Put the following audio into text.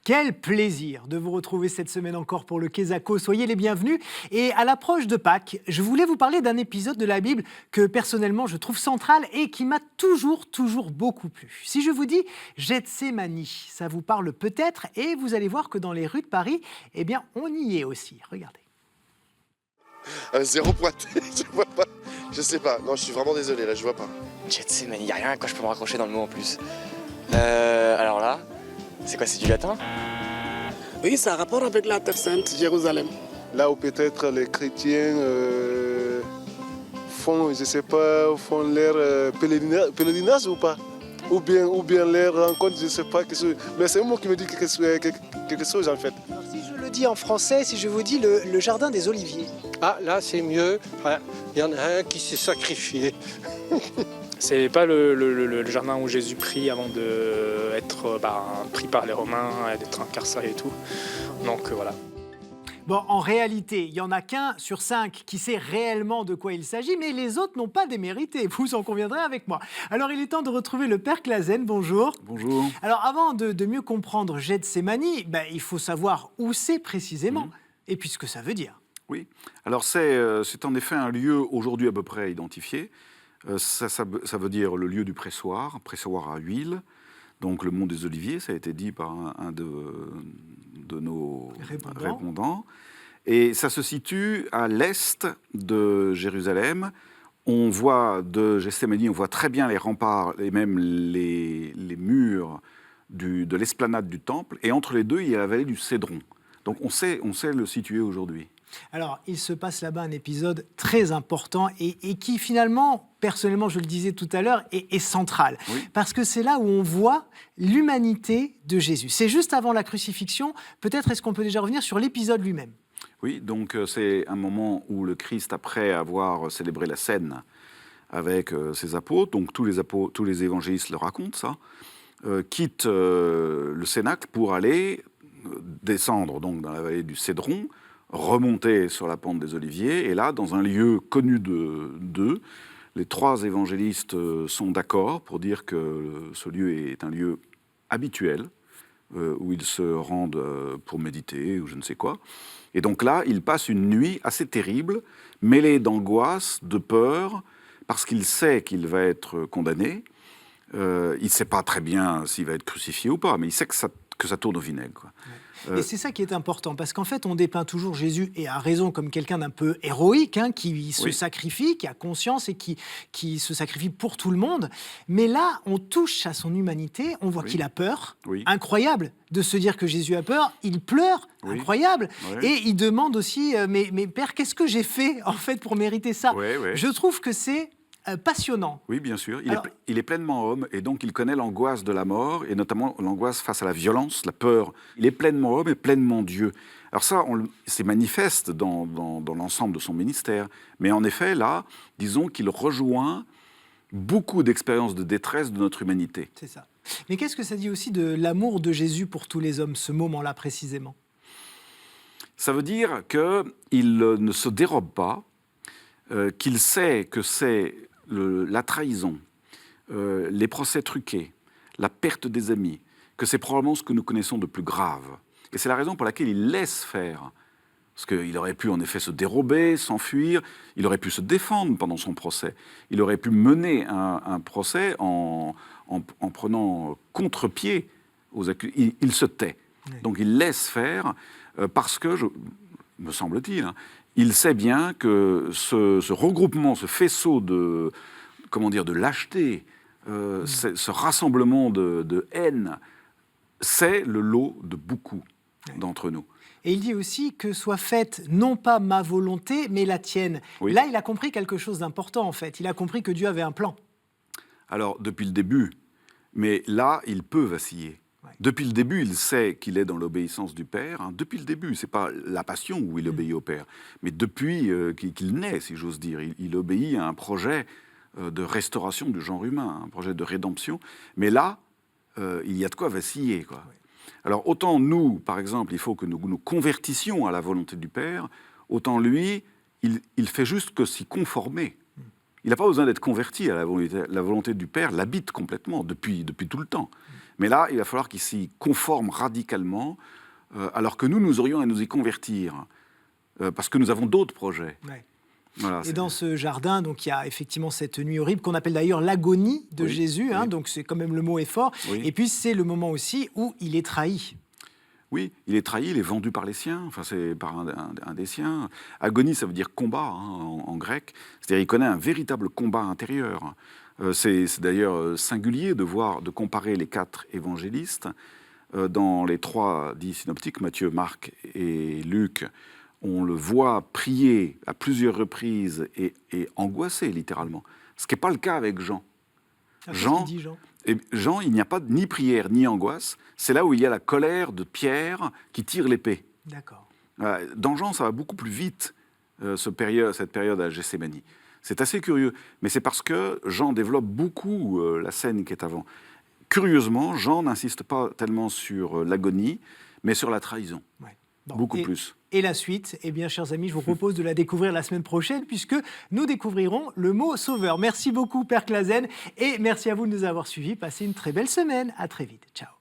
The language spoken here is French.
Quel plaisir de vous retrouver cette semaine encore pour le Quesaco. Soyez les bienvenus. Et à l'approche de Pâques, je voulais vous parler d'un épisode de la Bible que personnellement je trouve central et qui m'a toujours beaucoup plu. Si je vous dis Gethsémani, ça vous parle peut-être et vous allez voir que dans les rues de Paris, eh bien, on y est aussi. Regardez. Zéro pointé, je vois pas. Je sais pas. Non, je suis vraiment désolé, là, je vois pas. Gethsémani, y a rien à quoi je peux me raccrocher dans le mot en plus. Alors là, c'est quoi, c'est du latin? Oui, ça a rapport avec la Terre Sainte, Jérusalem. Là où peut-être les chrétiens font, je sais pas, font leur pèlerinage ou pas, ou bien leur rencontre, je sais pas. Mais c'est un mot qui me dit quelque chose en fait. Alors, si je le dis en français, si je vous dis le jardin des Oliviers. Ah, là, c'est mieux. Il y en a un qui s'est sacrifié. C'est pas le jardin où Jésus prie avant d'être pris par les Romains, d'être incarcéré et tout. Donc voilà. Bon, en réalité, il n'y en a qu'un sur 5 qui sait réellement de quoi il s'agit, mais les autres n'ont pas démérité, vous en conviendrez avec moi. Alors, il est temps de retrouver le Père Clasen, bonjour. Bonjour. Alors, avant de mieux comprendre Gethsémani, il faut savoir où c'est précisément, et puis ce que ça veut dire. Oui, alors c'est en effet un lieu aujourd'hui à peu près identifié. Ça veut dire le lieu du pressoir à huile, donc le mont des Oliviers, ça a été dit par un de nos répondants. Et ça se situe à l'est de Jérusalem. On voit de Gethsémani, on voit très bien les remparts et même les murs de l'esplanade du temple. Et entre les deux, il y a la vallée du Cédron. Donc on sait le situer aujourd'hui. Alors, il se passe là-bas un épisode très important et qui finalement, personnellement, je le disais tout à l'heure, est central. Oui. Parce que c'est là où on voit l'humanité de Jésus. C'est juste avant la crucifixion. Peut-être est-ce qu'on peut déjà revenir sur l'épisode lui-même? Oui, donc c'est un moment où le Christ, après avoir célébré la scène avec ses apôtres, donc tous les évangélistes le racontent ça, quitte le Cénacle pour aller descendre donc dans la vallée du Cédron, remonter sur la pente des Oliviers, et là, dans un lieu connu d'eux, les trois évangélistes sont d'accord pour dire que ce lieu est un lieu habituel, où ils se rendent pour méditer ou je ne sais quoi. Et donc là, ils passent une nuit assez terrible, mêlée d'angoisse, de peur, parce qu'il sait qu'il va être condamné. Il ne sait pas très bien s'il va être crucifié ou pas, mais il sait que ça tourne au vinaigre, quoi. Et c'est ça qui est important, parce qu'en fait, on dépeint toujours Jésus, et à raison, comme quelqu'un d'un peu héroïque, qui se sacrifie, qui a conscience et qui se sacrifie pour tout le monde. Mais là, on touche à son humanité, on voit qu'il a peur, incroyable de se dire que Jésus a peur, il pleure, incroyable, et il demande aussi, mais Père, qu'est-ce que j'ai fait, en fait, pour mériter ça? Je trouve que c'est passionnant. Oui, bien sûr. Il est pleinement homme et donc il connaît l'angoisse de la mort et notamment l'angoisse face à la violence, la peur. Il est pleinement homme et pleinement Dieu. Alors ça, c'est manifeste dans l'ensemble de son ministère. Mais en effet, là, disons qu'il rejoint beaucoup d'expériences de détresse de notre humanité. C'est ça. Mais qu'est-ce que ça dit aussi de l'amour de Jésus pour tous les hommes, ce moment-là précisément? Ça veut dire qu'il ne se dérobe pas, qu'il sait que c'est la trahison, les procès truqués, la perte des amis, que c'est probablement ce que nous connaissons de plus grave. Et c'est la raison pour laquelle il laisse faire. Parce qu'il aurait pu en effet se dérober, s'enfuir, il aurait pu se défendre pendant son procès, il aurait pu mener un procès en prenant contre-pied aux accusés. Il se tait. Donc il laisse faire parce que, me semble-t-il, il sait bien que ce regroupement, ce faisceau de lâcheté, ce rassemblement de haine, c'est le lot de beaucoup d'entre nous. Et il dit aussi que soit faite non pas ma volonté, mais la tienne. Oui. Là, il a compris quelque chose d'important, en fait. Il a compris que Dieu avait un plan. Alors, depuis le début, mais là, il peut vaciller. Ouais. Depuis le début, il sait qu'il est dans l'obéissance du Père. Depuis le début, c'est pas la passion où il obéit au Père, mais depuis qu'il naît, si j'ose dire, il obéit à un projet de restauration du genre humain, un projet de rédemption. Mais là, il y a de quoi vaciller, quoi. Ouais. Alors, autant nous, par exemple, il faut que nous nous convertissions à la volonté du Père, autant lui, il fait juste que s'y conformer. Il n'a pas besoin d'être converti à la volonté du Père, l'habite complètement depuis tout le temps. Mais là, il va falloir qu'il s'y conforme radicalement, alors que nous aurions à nous y convertir, parce que nous avons d'autres projets. Ouais. Voilà, Et dans ce jardin, donc, il y a effectivement cette nuit horrible qu'on appelle d'ailleurs l'agonie de Oui, Jésus, hein, oui. donc c'est quand même le mot est fort. Oui. Et puis c'est le moment aussi où il est trahi. Oui, il est trahi, il est vendu par les siens, enfin c'est par un des siens. Agonie, ça veut dire combat en grec, c'est-à-dire il connaît un véritable combat intérieur. C'est d'ailleurs singulier de comparer les 4 évangélistes. Dans les 3 dits synoptiques, Matthieu, Marc et Luc, on le voit prier à plusieurs reprises et angoisser littéralement, ce qui n'est pas le cas avec Jean. Ah, qu'est-ce Jean, qu'il dit, Jean ? Et Jean, il n'y a pas ni prière ni angoisse. C'est là où il y a la colère de Pierre qui tire l'épée. D'accord. Dans Jean, ça va beaucoup plus vite, cette période à Gethsémani. C'est assez curieux. Mais c'est parce que Jean développe beaucoup la scène qui est avant. Curieusement, Jean n'insiste pas tellement sur l'agonie, mais sur la trahison. Ouais. Bon, Beaucoup plus. Et la suite, eh bien, chers amis, je vous propose de la découvrir la semaine prochaine, puisque nous découvrirons le mot sauveur. Merci beaucoup, Père Clasen, et merci à vous de nous avoir suivis. Passez une très belle semaine. À très vite. Ciao.